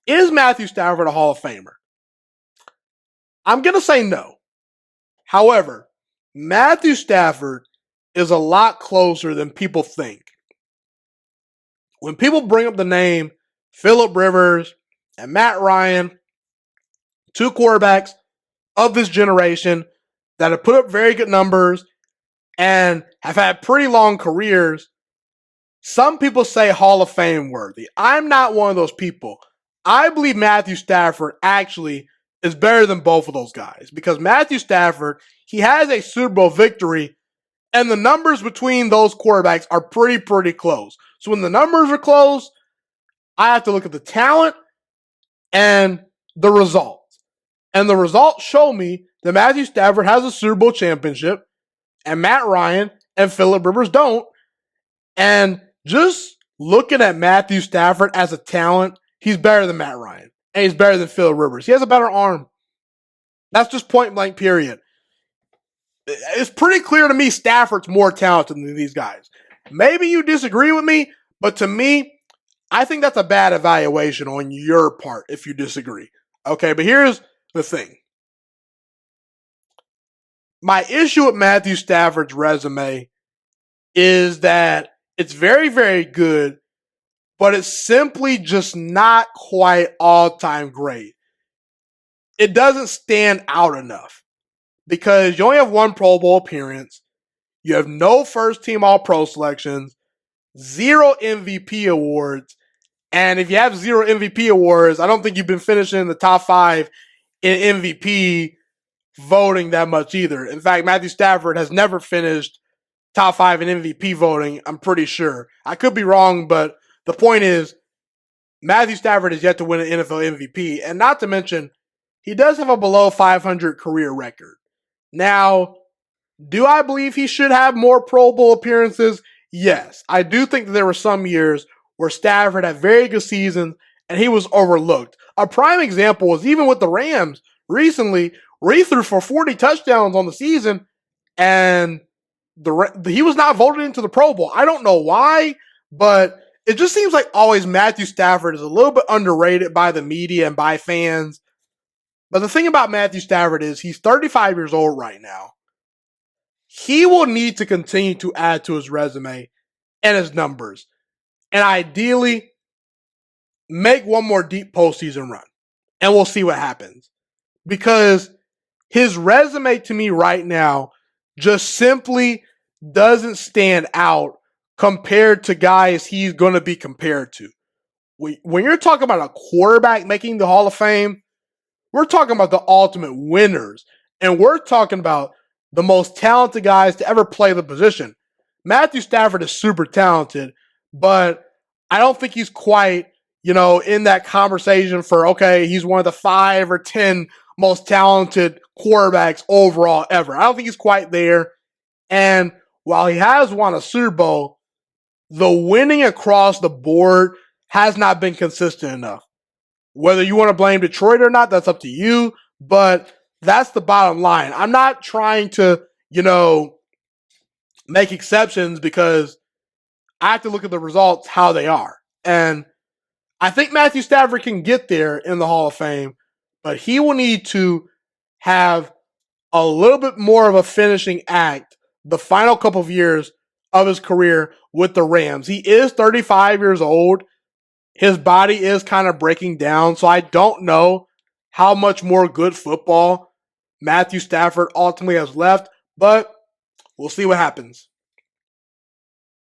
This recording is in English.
Is Matthew Stafford a Hall of Famer? I'm going to say no. However, Matthew Stafford is a lot closer than people think. When people bring up the name Phillip Rivers and Matt Ryan, two quarterbacks of this generation that have put up very good numbers and have had pretty long careers, some people say Hall of Fame worthy. I'm not one of those people. I believe Matthew Stafford actually is better than both of those guys because Matthew Stafford, he has a Super Bowl victory, and the numbers between those quarterbacks are pretty close. So when the numbers are close, I have to look at the talent and the results. And the results show me that Matthew Stafford has a Super Bowl championship and Matt Ryan and Phillip Rivers don't. And just looking at Matthew Stafford as a talent, he's better than Matt Ryan. And he's better than Phillip Rivers. He has a better arm. That's just point blank, period. It's pretty clear to me Stafford's more talented than these guys. Maybe you disagree with me, but to me, I think that's a bad evaluation on your part if you disagree. Okay, but here's the thing. My issue with Matthew Stafford's resume is that it's very good, but it's simply just not quite all-time great. It doesn't stand out enough because you only have one Pro Bowl appearance, you have no first-team All-Pro selections, 0 MVP awards, and if you have 0 MVP awards, I don't think you've been finishing in the top 5 in MVP voting that much either. In fact, Matthew Stafford has never finished top 5 in MVP voting, I'm pretty sure. I could be wrong, but the point is, Matthew Stafford has yet to win an NFL MVP, and not to mention, he does have a below 500 career record. Now, do I believe he should have more Pro Bowl appearances? Yes. I do think that there were some years where Stafford had very good seasons and he was overlooked. A prime example was even with the Rams recently, where he threw for 40 touchdowns on the season and he was not voted into the Pro Bowl. I don't know why, but it just seems like always Matthew Stafford is a little bit underrated by the media and by fans. But the thing about Matthew Stafford is he's 35 years old right now. He will need to continue to add to his resume and his numbers. And ideally, make one more deep postseason run. And we'll see what happens. Because his resume to me right now just simply doesn't stand out compared to guys he's going to be compared to. When you're talking about a quarterback making the Hall of Fame, we're talking about the ultimate winners. And we're talking about the most talented guys to ever play the position. Matthew Stafford is super talented, but I don't think he's quite, in that conversation for, okay, he's one of the 5 or 10 most talented quarterbacks overall ever. I don't think he's quite there. And while he has won a Super Bowl, the winning across the board has not been consistent enough. Whether you want to blame Detroit or not, that's up to you. But that's the bottom line. I'm not trying to, make exceptions because I have to look at the results how they are. And I think Matthew Stafford can get there in the Hall of Fame, but he will need to have a little bit more of a finishing act the final couple of years of his career with the Rams. He is 35 years old. His body is kind of breaking down, so I don't know how much more good football Matthew Stafford ultimately has left, but we'll see what happens.